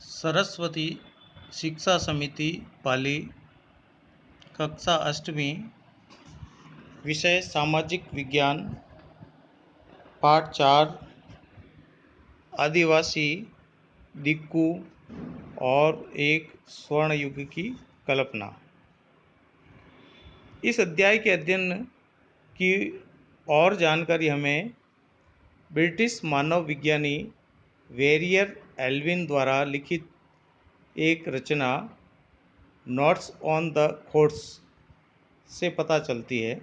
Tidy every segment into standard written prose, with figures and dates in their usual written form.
सरस्वती शिक्षा समिति पाली कक्षा अष्टमी विषय सामाजिक विज्ञान पाठ 4 आदिवासी दिक्कू और एक स्वर्ण युग की कल्पना। इस अध्याय के अध्ययन की और जानकारी हमें ब्रिटिश मानव विज्ञानी वेरियर एल्विन द्वारा लिखित एक रचना नोट्स ऑन द खोट्स से पता चलती है।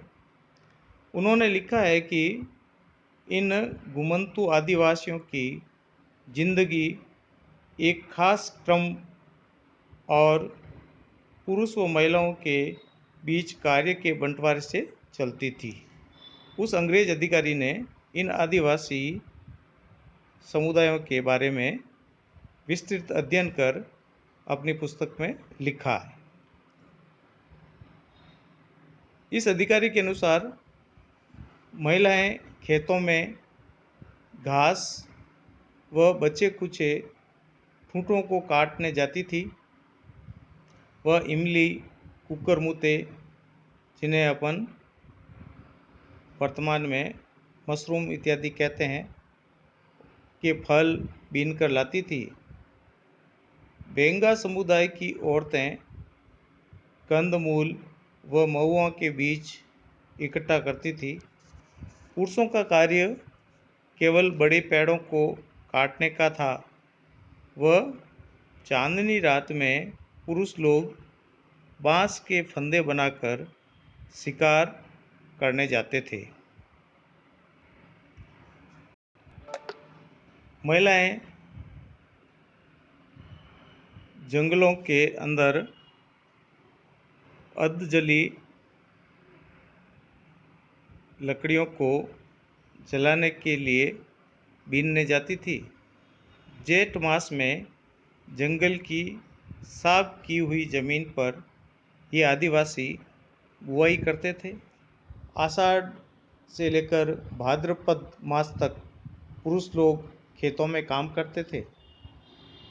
उन्होंने लिखा है कि इन घुमंतु आदिवासियों की जिंदगी एक खास क्रम और पुरुष व महिलाओं के बीच कार्य के बंटवारे से चलती थी। उस अंग्रेज अधिकारी ने इन आदिवासी समुदायों के बारे में विस्तृत अध्ययन कर अपनी पुस्तक में लिखा है। इस अधिकारी के अनुसार महिलाएं खेतों में घास व बचे कुचे ठूंठों को काटने जाती थी। वह इमली, कुकरमुते, जिन्हें अपन वर्तमान में मशरूम इत्यादि कहते हैं, के फल बीनकर लाती थी। बेंगा समुदाय की औरतें कंदमूल व महुआ के बीज इकट्ठा करती थी। पुरुषों का कार्य केवल बड़े पेड़ों को काटने का था। वह चांदनी रात में पुरुष लोग बांस के फंदे बनाकर शिकार करने जाते थे। महिलाएं जंगलों के अंदर अधजली लकड़ियों को जलाने के लिए बीनने जाती थी। जेठ मास में जंगल की साफ की हुई जमीन पर ये आदिवासी बुआई करते थे। आषाढ़ से लेकर भाद्रपद मास तक पुरुष लोग खेतों में काम करते थे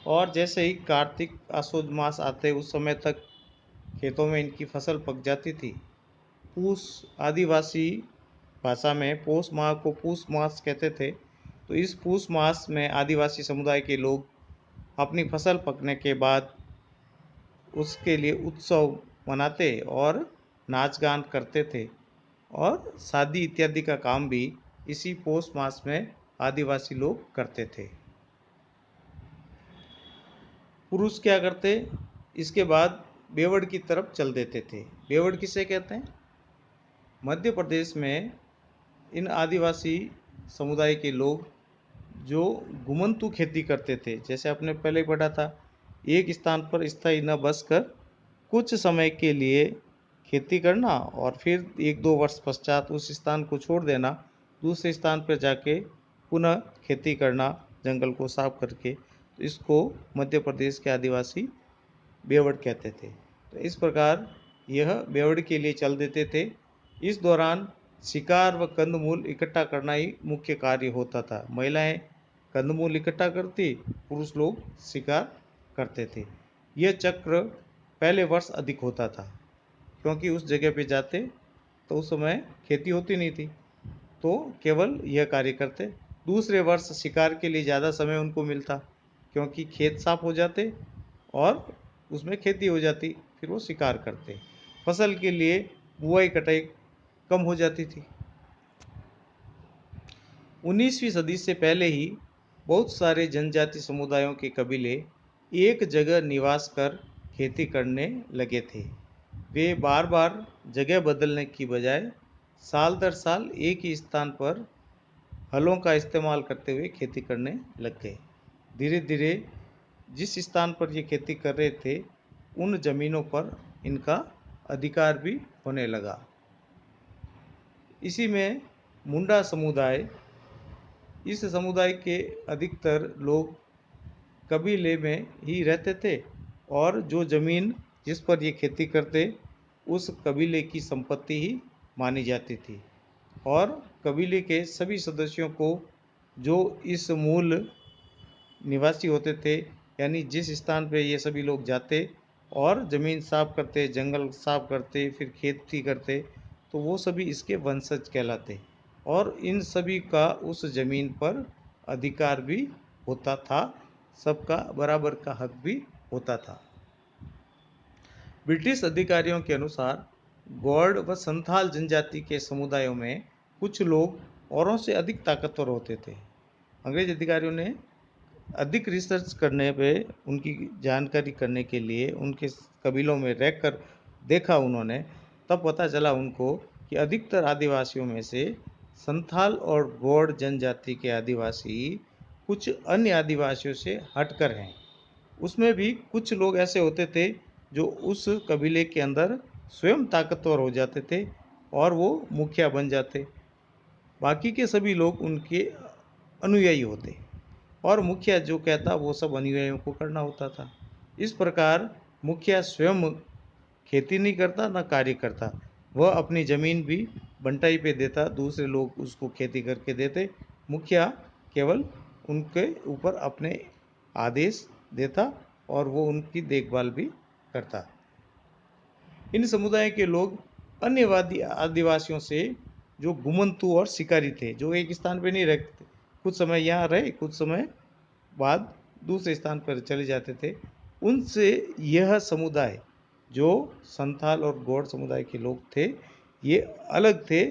और जैसे ही कार्तिक आसुद मास आते उस समय तक खेतों में इनकी फसल पक जाती थी। पूस आदिवासी भाषा में पौष माह को पूस मास कहते थे। तो इस पूस मास में आदिवासी समुदाय के लोग अपनी फसल पकने के बाद उसके लिए उत्सव मनाते और नाच गान करते थे और शादी इत्यादि का काम भी इसी पौष मास में आदिवासी लोग करते थे। पुरुष क्या करते, इसके बाद बेवड़ की तरफ चल देते थे। बेवड़ किसे कहते हैं? मध्य प्रदेश में इन आदिवासी समुदाय के लोग जो घुमंतु खेती करते थे, जैसे आपने पहले पढ़ा था, एक स्थान पर स्थायी न बसकर कुछ समय के लिए खेती करना और फिर 1-2 वर्ष पश्चात उस स्थान को छोड़ देना, दूसरे स्थान पर जाके पुनः खेती करना जंगल को साफ करके। तो इसको मध्य प्रदेश के आदिवासी बेवड़ कहते थे। तो इस प्रकार यह बेवड़ के लिए चल देते थे। इस दौरान शिकार व कंदमूल इकट्ठा करना ही मुख्य कार्य होता था। महिलाएं कंदमूल इकट्ठा करती, पुरुष लोग शिकार करते थे। यह चक्र पहले वर्ष अधिक होता था क्योंकि उस जगह पे जाते तो उस समय खेती होती नहीं थी, तो केवल यह कार्य करते। दूसरे वर्ष शिकार के लिए ज़्यादा समय उनको मिलता क्योंकि खेत साफ हो जाते और उसमें खेती हो जाती, फिर वो शिकार करते। फसल के लिए बुआई कटाई कम हो जाती थी। 19वीं सदी से पहले ही बहुत सारे जनजाति समुदायों के कबीले एक जगह निवास कर खेती करने लगे थे। वे बार बार जगह बदलने की बजाय साल दर साल एक ही स्थान पर हलों का इस्तेमाल करते हुए खेती करने लग गए। धीरे धीरे जिस स्थान पर ये खेती कर रहे थे उन जमीनों पर इनका अधिकार भी होने लगा। इसी में मुंडा समुदाय, इस समुदाय के अधिकतर लोग कबीले में ही रहते थे और जो ज़मीन जिस पर ये खेती करते उस कबीले की संपत्ति ही मानी जाती थी और कबीले के सभी सदस्यों को जो इस मूल निवासी होते थे यानी जिस स्थान पे ये सभी लोग जाते और ज़मीन साफ करते, जंगल साफ करते, फिर खेती करते, तो वो सभी इसके वंशज कहलाते और इन सभी का उस ज़मीन पर अधिकार भी होता था, सबका बराबर का हक भी होता था। ब्रिटिश अधिकारियों के अनुसार गौड़ व संथाल जनजाति के समुदायों में कुछ लोग औरों से अधिक ताकतवर होते थे। अंग्रेज अधिकारियों ने अधिक रिसर्च करने पे, उनकी जानकारी करने के लिए उनके कबीलों में रहकर देखा उन्होंने, तब पता चला उनको कि अधिकतर आदिवासियों में से संथाल और गौड़ जनजाति के आदिवासी कुछ अन्य आदिवासियों से हटकर हैं। उसमें भी कुछ लोग ऐसे होते थे जो उस कबीले के अंदर स्वयं ताकतवर हो जाते थे और वो मुखिया बन जाते। बाकी के सभी लोग उनके अनुयायी होते और मुखिया जो कहता वो सब अनुयायियों को करना होता था। इस प्रकार मुखिया स्वयं खेती नहीं करता ना कार्य करता, वह अपनी ज़मीन भी बंटाई पे देता, दूसरे लोग उसको खेती करके देते। मुखिया केवल उनके ऊपर अपने आदेश देता और वो उनकी देखभाल भी करता। इन समुदाय के लोग अन्य आदिवासियों से जो घुमंतू और शिकारी थे, जो एक स्थान पे नहीं रहते, कुछ समय यहाँ रहे, कुछ समय बाद दूसरे स्थान पर चले जाते थे, उनसे यह समुदाय जो संथाल और गौड़ समुदाय के लोग थे, ये अलग थे,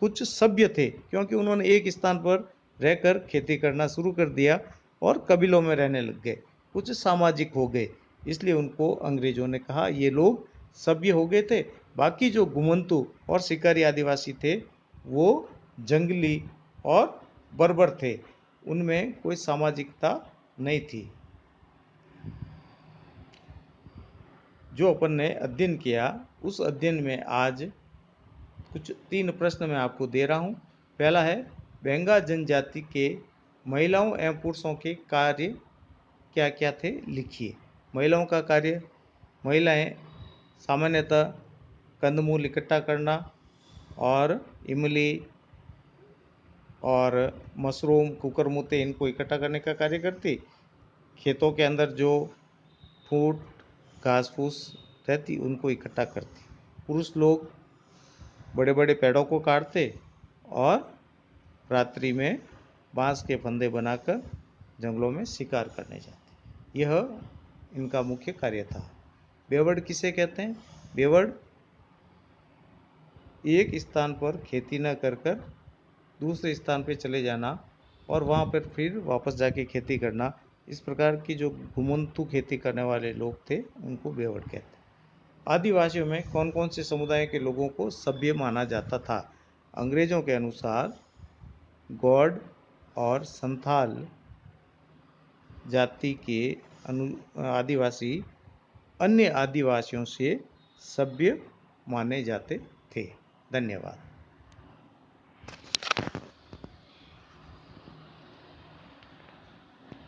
कुछ सभ्य थे, क्योंकि उन्होंने एक स्थान पर रहकर खेती करना शुरू कर दिया और कबीलों में रहने लग गए, कुछ सामाजिक हो गए, इसलिए उनको अंग्रेजों ने कहा ये लोग सभ्य हो गए थे। बाकी जो घुमंतू और शिकारी आदिवासी थे वो जंगली और बर्बर थे, उनमें कोई सामाजिकता नहीं थी। जो अपन ने अध्ययन किया, उस अध्ययन में आज कुछ 3 प्रश्न मैं आपको दे रहा हूँ। पहला है, बेंगा जनजाति के महिलाओं एवं पुरुषों के कार्य क्या क्या थे, लिखिए। महिलाओं का कार्य, महिलाएं सामान्यतः कंदमूल इकट्ठा करना और इमली और मशरूम, कुकरमुते, इनको इकट्ठा करने का कार्य करती। खेतों के अंदर जो फूट घास फूस रहती उनको इकट्ठा करती। पुरुष लोग बड़े बड़े पेड़ों को काटते और रात्रि में बांस के फंदे बनाकर जंगलों में शिकार करने जाते। यह इनका मुख्य कार्य था। बेवड़ किसे कहते हैं? बेवड़ एक स्थान पर खेती न कर कर दूसरे स्थान पर चले जाना और वहाँ पर फिर वापस जाके खेती करना, इस प्रकार की जो घुमंतू खेती करने वाले लोग थे उनको बेवड़ कहते हैं। आदिवासियों में कौन कौन से समुदाय के लोगों को सभ्य माना जाता था? अंग्रेजों के अनुसार गौड़ और संथाल जाति के आदिवासी अन्य आदिवासियों से सभ्य माने जाते थे। धन्यवाद।